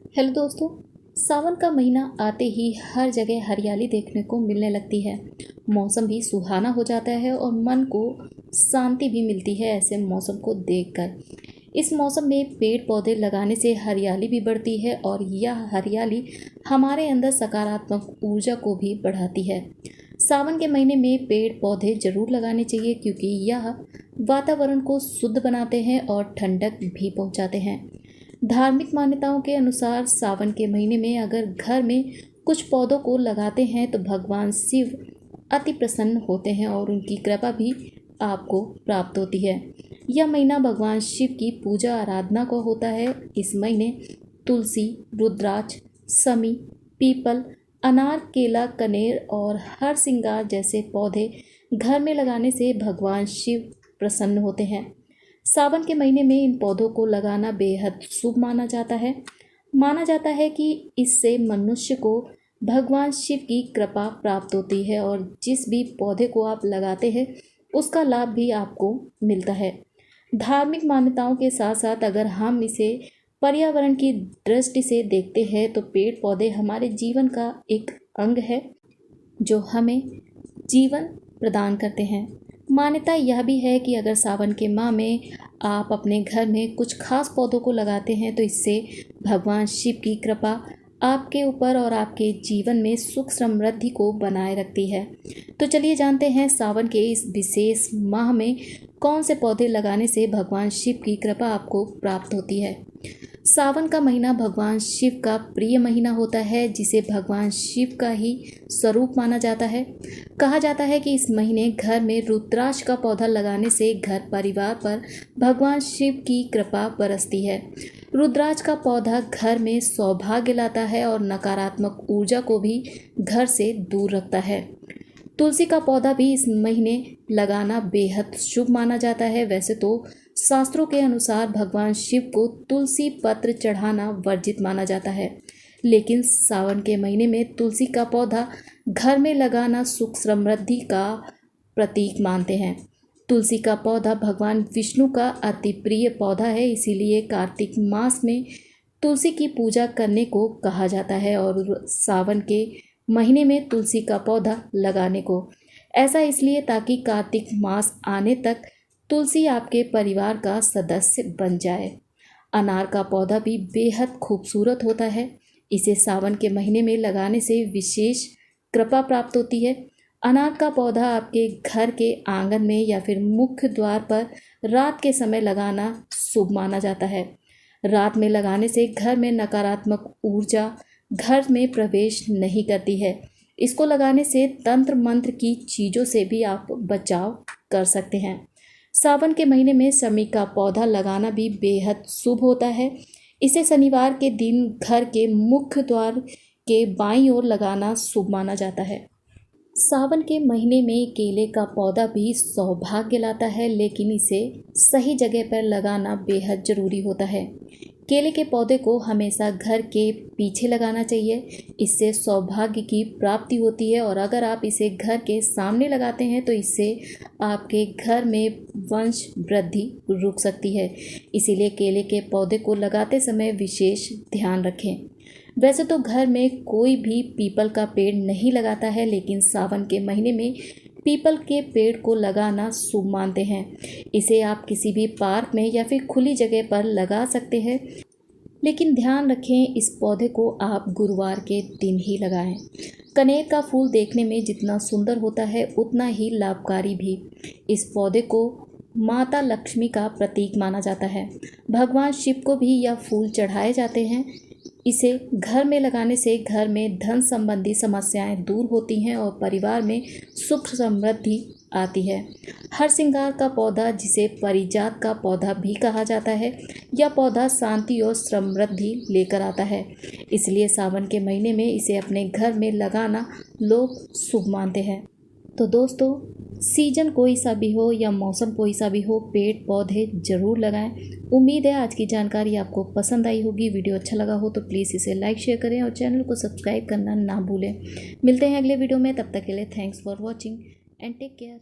Hello दोस्तों। सावन का महीना आते ही हर जगह हरियाली देखने को मिलने लगती है। मौसम भी सुहाना हो जाता है और मन को शांति भी मिलती है ऐसे मौसम को देखकर। इस मौसम में पेड़ पौधे लगाने से हरियाली भी बढ़ती है और यह हरियाली हमारे अंदर सकारात्मक ऊर्जा को भी बढ़ाती है। सावन के महीने में पेड़ पौधे जरूर लगाने चाहिए क्योंकि यह वातावरण को शुद्ध बनाते हैं और ठंडक भी पहुंचाते हैं। धार्मिक मान्यताओं के अनुसार सावन के महीने में अगर घर में कुछ पौधों को लगाते हैं तो भगवान शिव अति प्रसन्न होते हैं और उनकी कृपा भी आपको प्राप्त होती है। यह महीना भगवान शिव की पूजा आराधना का होता है। इस महीने तुलसी, रुद्राक्ष, समी, पीपल, अनार, केला, कनेर और हर सिंगार जैसे पौधे घर में लगाने से भगवान शिव प्रसन्न होते हैं। सावन के महीने में इन पौधों को लगाना बेहद शुभ माना जाता है। माना जाता है कि इससे मनुष्य को भगवान शिव की कृपा प्राप्त होती है और जिस भी पौधे को आप लगाते हैं उसका लाभ भी आपको मिलता है। धार्मिक मान्यताओं के साथ साथ अगर हम इसे पर्यावरण की दृष्टि से देखते हैं तो पेड़ पौधे हमारे जीवन का एक अंग है जो हमें जीवन प्रदान करते हैं। मान्यता यह भी है कि अगर सावन के माह में आप अपने घर में कुछ खास पौधों को लगाते हैं तो इससे भगवान शिव की कृपा आपके ऊपर और आपके जीवन में सुख समृद्धि को बनाए रखती है। तो चलिए जानते हैं सावन के इस विशेष माह में कौन से पौधे लगाने से भगवान शिव की कृपा आपको प्राप्त होती है। सावन का महीना भगवान शिव का प्रिय महीना होता है जिसे भगवान शिव का ही स्वरूप माना जाता है। कहा जाता है कि इस महीने घर में रुद्राक्ष का पौधा लगाने से घर परिवार पर भगवान शिव की कृपा बरसती है। रुद्राक्ष का पौधा घर में सौभाग्य लाता है और नकारात्मक ऊर्जा को भी घर से दूर रखता है। तुलसी का पौधा भी इस महीने लगाना बेहद शुभ माना जाता है। वैसे तो शास्त्रों के अनुसार भगवान शिव को तुलसी पत्र चढ़ाना वर्जित माना जाता है, लेकिन सावन के महीने में तुलसी का पौधा घर में लगाना सुख समृद्धि का प्रतीक मानते हैं। तुलसी का पौधा भगवान विष्णु का अति प्रिय पौधा है, इसीलिए कार्तिक मास में तुलसी की पूजा करने को कहा जाता है और सावन के महीने में तुलसी का पौधा लगाने को। ऐसा इसलिए ताकि कार्तिक मास आने तक तुलसी आपके परिवार का सदस्य बन जाए। अनार का पौधा भी बेहद खूबसूरत होता है। इसे सावन के महीने में लगाने से विशेष कृपा प्राप्त होती है। अनार का पौधा आपके घर के आंगन में या फिर मुख्य द्वार पर रात के समय लगाना शुभ माना जाता है। रात में लगाने से घर में नकारात्मक ऊर्जा घर में प्रवेश नहीं करती है। इसको लगाने से तंत्र मंत्र की चीज़ों से भी आप बचाव कर सकते हैं। सावन के महीने में समी का पौधा लगाना भी बेहद शुभ होता है। इसे शनिवार के दिन घर के मुख्य द्वार के बाईं ओर लगाना शुभ माना जाता है। सावन के महीने में केले का पौधा भी सौभाग्य लाता है, लेकिन इसे सही जगह पर लगाना बेहद ज़रूरी होता है। केले के पौधे को हमेशा घर के पीछे लगाना चाहिए, इससे सौभाग्य की प्राप्ति होती है और अगर आप इसे घर के सामने लगाते हैं तो इससे आपके घर में वंश वृद्धि रुक सकती है। इसीलिए केले के पौधे को लगाते समय विशेष ध्यान रखें। वैसे तो घर में कोई भी पीपल का पेड़ नहीं लगाता है, लेकिन सावन के महीने में पीपल के पेड़ को लगाना शुभ मानते हैं। इसे आप किसी भी पार्क में या फिर खुली जगह पर लगा सकते हैं, लेकिन ध्यान रखें इस पौधे को आप गुरुवार के दिन ही लगाएं। कनेर का फूल देखने में जितना सुंदर होता है उतना ही लाभकारी भी। इस पौधे को माता लक्ष्मी का प्रतीक माना जाता है। भगवान शिव को भी यह फूल चढ़ाए जाते हैं। इसे घर में लगाने से घर में धन संबंधी समस्याएं दूर होती हैं और परिवार में सुख समृद्धि आती है। हर सिंगार का पौधा, जिसे परिजात का पौधा भी कहा जाता है, यह पौधा शांति और समृद्धि लेकर आता है। इसलिए सावन के महीने में इसे अपने घर में लगाना लोग शुभ मानते हैं। तो दोस्तों, सीजन कोई सा भी हो या मौसम कोई सा भी हो, पेड़ पौधे ज़रूर लगाएं। उम्मीद है आज की जानकारी आपको पसंद आई होगी। वीडियो अच्छा लगा हो तो प्लीज़ इसे लाइक शेयर करें और चैनल को सब्सक्राइब करना ना भूलें। मिलते हैं अगले वीडियो में, तब तक के लिए thanks for watching and take care.